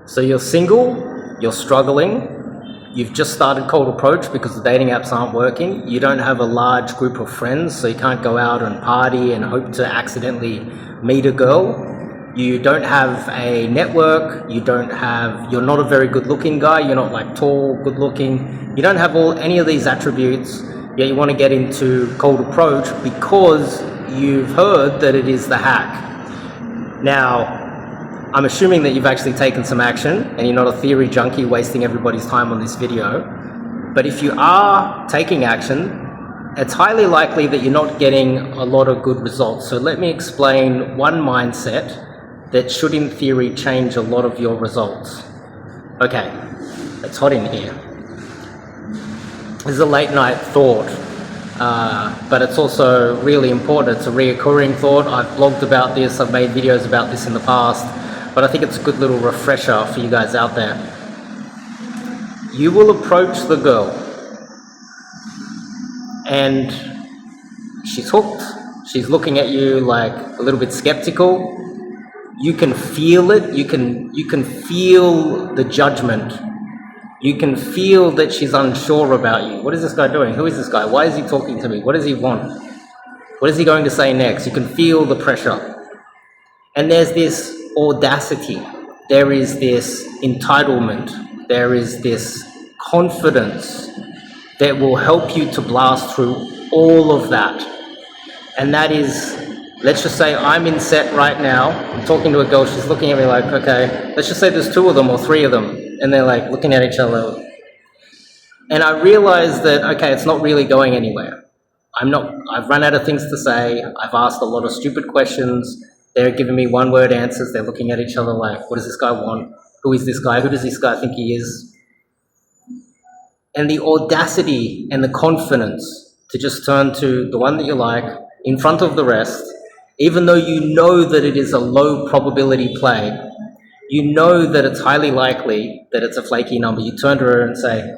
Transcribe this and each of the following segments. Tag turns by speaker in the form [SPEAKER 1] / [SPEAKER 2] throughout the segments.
[SPEAKER 1] So you're single, you're struggling, you've just started cold approach because the dating apps aren't working, you don't have a large group of friends, so you can't go out and party and hope to accidentally meet a girl. You don't have a network, you're not a very good looking guy, you're not like tall, good looking, you don't have any of these attributes, yet you want to get into cold approach because you've heard that it is the hack. Now, I'm assuming that you've actually taken some action and you're not a theory junkie wasting everybody's time on this video. But if you are taking action, it's highly likely that you're not getting a lot of good results. So let me explain one mindset that should in theory change a lot of your results. Okay, it's hot in here. This is a late night thought, but it's also really important. It's a reoccurring thought. I've blogged about this, I've made videos about this in the past, but I think it's a good little refresher for you guys out there. You will approach the girl and she's hooked. She's looking at you like a little bit skeptical. You can feel it. You can feel the judgment. You can feel that she's unsure about you. What is this guy doing? Who is this guy? Why is he talking to me? What does he want? What is he going to say next? You can feel the pressure. And there's this audacity. There is this entitlement. There is this confidence that will help you to blast through all of that. And that is, let's just say I'm in set right now. I'm talking to a girl. She's looking at me like, okay, let's just say there's 2 of them or 3 of them. And they're like looking at each other. And I realize that, okay, it's not really going anywhere. I've run out of things to say. I've asked a lot of stupid questions. They're giving me one-word answers. They're looking at each other like, what does this guy want? Who is this guy? Who does this guy think he is? And the audacity and the confidence to just turn to the one that you like in front of the rest, even though you know that it is a low probability play, you know that it's highly likely that it's a flaky number. You turn to her and say,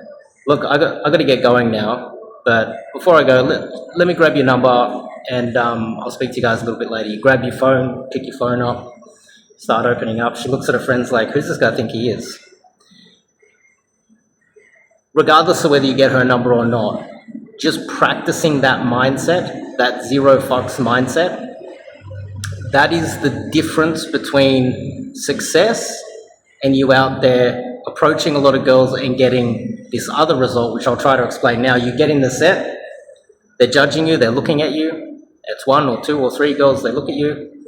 [SPEAKER 1] look, I got to get going now, but before I go, let me grab your number and I'll speak to you guys a little bit later. You grab your phone, pick your phone up, start opening up. She looks at her friends like, who's this guy think he is? Regardless of whether you get her number or not, just practicing that mindset, that zero fucks mindset, that is the difference between success and you out there approaching a lot of girls and getting this other result, which I'll try to explain now. You get in the set, they're judging you, they're looking at you. It's 1 or 2 or 3 girls, they look at you,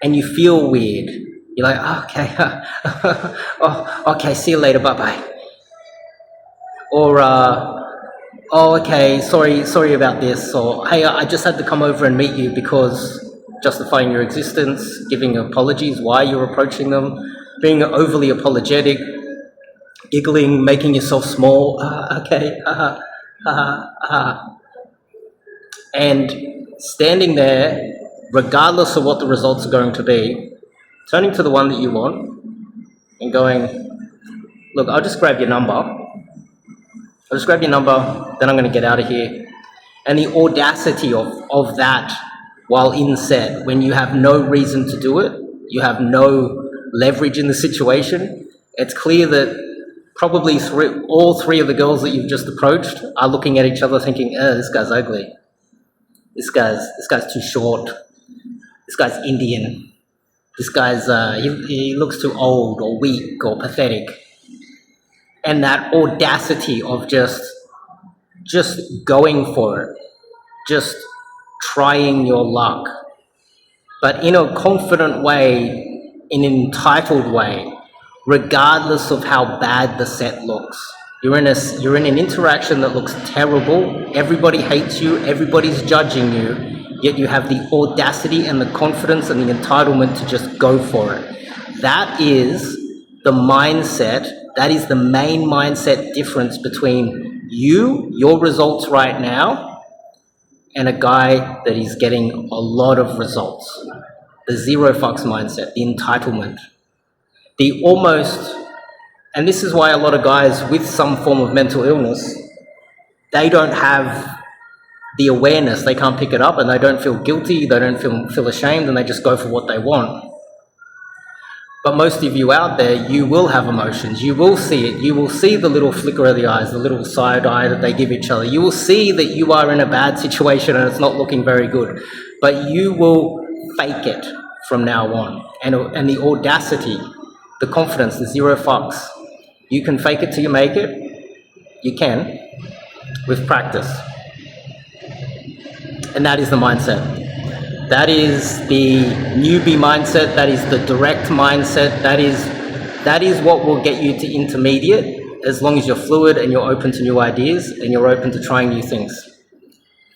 [SPEAKER 1] and you feel weird. You're like, oh, okay, oh, okay, see you later, bye-bye. Or, oh, okay, sorry about this. Or, hey, I just had to come over and meet you because justifying your existence, giving apologies why you're approaching them, being overly apologetic, giggling, making yourself small. Okay, and standing there, regardless of what the results are going to be, turning to the one that you want and going, look, I'll just grab your number. I'll just grab your number, then I'm going to get out of here. And the audacity of that while in set, when you have no reason to do it, you have no leverage in the situation, it's clear that probably all 3 of the girls that you've just approached are looking at each other thinking, this guy's ugly. This guy's too short. This guy's Indian. This guy's, he looks too old or weak or pathetic. And that audacity of just going for it, just trying your luck, but in a confident way, in an entitled way, regardless of how bad the set looks. You're in an interaction that looks terrible. Everybody hates you. Everybody's judging you. Yet you have the audacity and the confidence and the entitlement to just go for it. That is the mindset. That is the main mindset difference between you, your results right now, and a guy that is getting a lot of results. The zero fucks mindset, the entitlement, the almost. And this is why a lot of guys with some form of mental illness, they don't have the awareness, they can't pick it up, and they don't feel guilty, they don't feel ashamed, and they just go for what they want. But most of you out there, you will have emotions. You will see it. You will see the little flicker of the eyes, the little side eye that they give each other. You will see that you are in a bad situation and it's not looking very good. But you will fake it from now on. And the audacity, the confidence, the zero fucks. You can fake it till you make it. You can, with practice. And that is the mindset. That is the newbie mindset. That is the direct mindset. That is what will get you to intermediate, as long as you're fluid and you're open to new ideas and you're open to trying new things.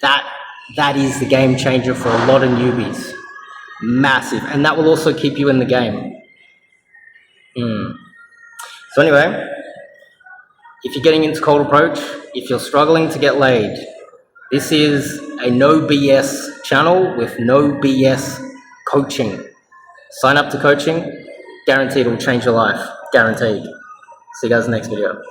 [SPEAKER 1] That is the game changer for a lot of newbies. Massive. And that will also keep you in the game. So anyway, if you're getting into cold approach, if you're struggling to get laid, this is a no BS channel with no BS coaching. Sign up to coaching, guaranteed it will change your life. Guaranteed. See you guys in the next video.